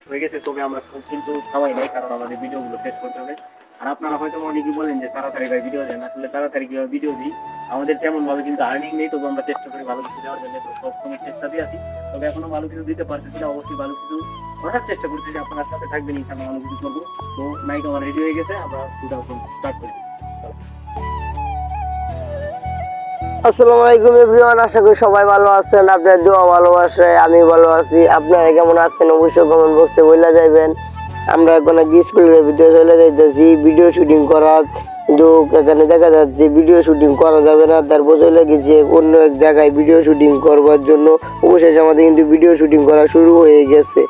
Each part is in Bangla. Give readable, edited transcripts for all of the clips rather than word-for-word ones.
হয়ে গেছে, তবে আমরা কিন্তু খাওয়াই নাই, কারণ আমাদের ভিডিওগুলো শেষ করতে হবে। আর আপনারা হয়তো অনেকেই বলেন যে তাড়াতাড়ি ভাই ভিডিও দেন, আসলে তাড়াতাড়ি কিভাবে ভিডিও দিই, আমাদের তেমন ভাবে কিন্তু আর্নিং নেই, তবু আমরা চেষ্টা করি ভালো কিছু দেওয়ার জন্য, তো সবসময় চেষ্টা দিয়ে আছি। তবে এখনো ভালো কিছু দিতে পারতেছি না, অবশ্যই ভালো কিছু করার চেষ্টা করতেছি, আপনার সাথে থাকবেন ইনশাআল্লাহ ভালো কিছু করবো। তো নাইট আমার রেডি হয়ে গেছে, আমরা স্টার্ট করি। আসসালামু আলাইকুম এভরিওয়ান, আশা করি সবাই ভালো আছেন। আপনার দোয়া ভালোবাসায় আমি ভালো আছি। আপনারা কেমন আছেন অবশ্যই কমেন্ট বক্সে বলে যাবেন। আমরা এখন স্কুলের ভিতরে চলে যাইতেছি ভিডিও শুটিং করা, কিন্তু এখানে দেখা যাচ্ছে ভিডিও শুটিং করা যাবে না, তারপর চলে গেছে অন্য এক জায়গায় ভিডিও শুটিং করবার জন্য। অবশেষে আমাদের কিন্তু ভিডিও শুটিং করা শুরু হয়ে গেছে।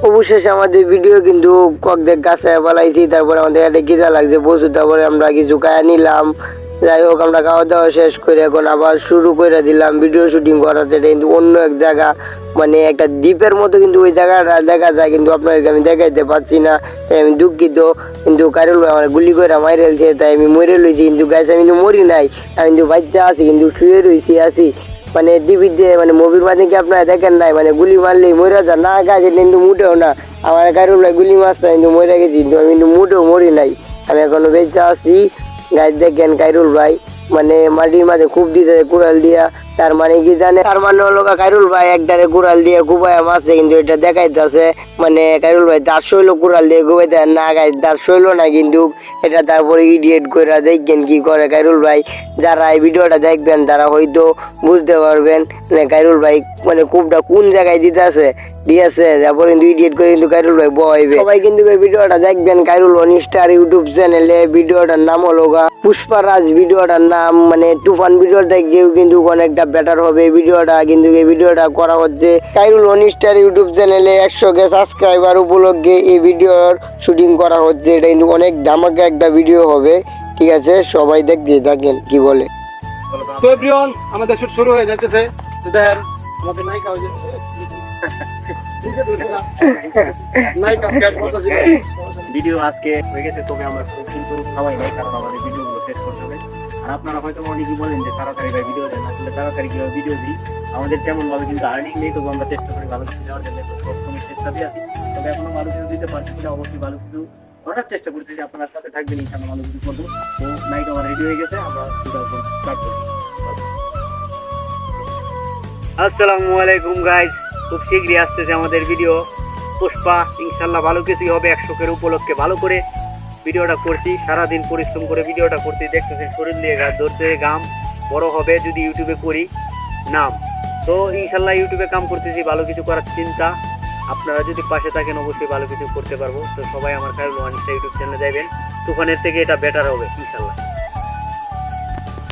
অবশেষে আমাদের ভিডিও কিন্তু কয়েক গাছে পালাইছি, তারপরে আমাদের একটা গিজা লাগছে প্রচুর, তারপরে আমরা কিছু খাওয়া নিলাম। যাই হোক, আমরা খাওয়া দাওয়া শেষ করে এখন আবার শুরু করে দিলাম ভিডিও শুটিং করা। সেটা কিন্তু অন্য এক জায়গা, মানে একটা দ্বীপের মতো কিন্তু ওই জায়গাটা দেখা যায়, কিন্তু আপনাদেরকে আমি দেখাইতে পারছি না, তাই আমি দুঃখিত। কিন্তু কারুল আমার গুলি করে মাইরেলছে, তাই আমি মরে লইছি, কিন্তু গাছ আমি কিন্তু মরি নাই, আমি কিন্তু বাচ্চা আছি, কিন্তু শুয়ে রয়েছি আছি। মানে টিভিতে মানে মুভির মাঝে কি আপনারা দেখেন নাই, মানে গুলি মারলেই মরে যা না, গাছ কিন্তু মুটেও না। আমার কারুল গুলি মারছে, কিন্তু মরে গেছি, কিন্তু আমি কিন্তু মুটেও মরি নাই, আমি এখনো বেঁচে আছি। গাছ দেখেন কাইরুল ভাই মানে মাটির মাঝে খুব দিছে কুড়াল দিয়া, তার মানে কি জানে, তার মানে হলো কাইরুল ভাই একটারে কুড়াল দিয়ে কুবাইয়া মারছে, কিন্তু এটা দেখাইতেছে মানে কাইরুল ভাই তার শৈল কুড়াল দিয়ে কুবাইতে না, গাছ তার শৈল না, কিন্তু এটা তারপরে ইডিয়েট করে দেখবেন কি করে কাইরুল ভাই। যারা এই ভিডিওটা দেখবেন তারা হয়তো বুঝতে পারবেন মানে কাইরুল ভাই মানে খুবটা কোন জায়গায় দিতেছে দিয়েছে, তারপর কিন্তু ইডিয়েট করে কিন্তু কাইরুল ভাই বয়বে। সবাই কিন্তু এই ভিডিওটা দেখবেন কাইরুল অনিস্টার ইউটিউব চ্যানেলে। ভিডিওটার নাম হলো পুষ্পারাজ, ভিডিওটার নাম মানে তুফান। ভিডিওটা গিয়েও কিন্তু অনেকটা বেটার হবে ভিডিওটা, কিন্তু এই ভিডিওটা করা হচ্ছে কাইরুল অনিস্টার ইউটিউব চ্যানেলে 100 সাবস্ক্রাইবার উপলক্ষে এই ভিডিওর শুটিং করা হচ্ছে। এটা কিন্তু অনেক ধামাকা একটা ভিডিও হবে, ঠিক আছে? সবাই দেখতে থাকেন কি বলে। তো এভরিওয়ান, আমাদের শুট শুরু হয়ে যাচ্ছে। তো দেখেন আমাদের নায়িকা হয়ে যাচ্ছে ভিডিও আজকে হয়ে গেছে, তবে আমরা কিন্তু খাওয়াই নাই, কারণ আমাদের ভিডিওগুলো শেষ করতে হবে। আর আপনারা হয়তো অনেকেই বলেন যে তাড়াতাড়ি ভাই ভিডিও দেন, আসলে তাড়াতাড়ি কিভাবে ভিডিও দিই, আমাদের তেমন ভাবে কিন্তু আর্নিং নেই, তবু আমরা চেষ্টা করি ভালো কিছু দেওয়ার জন্য, তো সবসময় চেষ্টা দিয়ে আছি। তবে এখনো ভালো কিছু দিতে পারছি না, অবশ্যই ভালো কিছু করার চেষ্টা করতেছি, আপনার সাথে থাকবেন ইনশাআল্লাহ ভালো কিছু করবো। তো নাইট আমার রেডি হয়ে গেছে, আমরা স্টার্ট করি। আসসালামু আলাইকুম গাইস, খুব শীঘ্রই আসতেছে আমাদের ভিডিও পুষ্পা, ইনশাল্লাহ ভালো কিছুই হবে। 100 উপলক্ষে ভালো করে ভিডিওটা করছি, সারাদিন পরিশ্রম করে ভিডিওটা করছি, দেখতেছি শরীর দিয়ে ধরতে গাম বড় হবে যদি ইউটিউবে করি নাম। তো ইনশাল্লাহ ইউটিউবে কাম করতেছি, ভালো কিছু করার চিন্তা। আপনারা যদি পাশে থাকেন অবশ্যই ভালো কিছু করতে পারবো। তো সবাই আমার কাইরুল ওয়ানিস্টার ইউটিউব চ্যানেলে যাবেন, তুফানের থেকে এটা বেটার হবে ইনশাল্লাহ।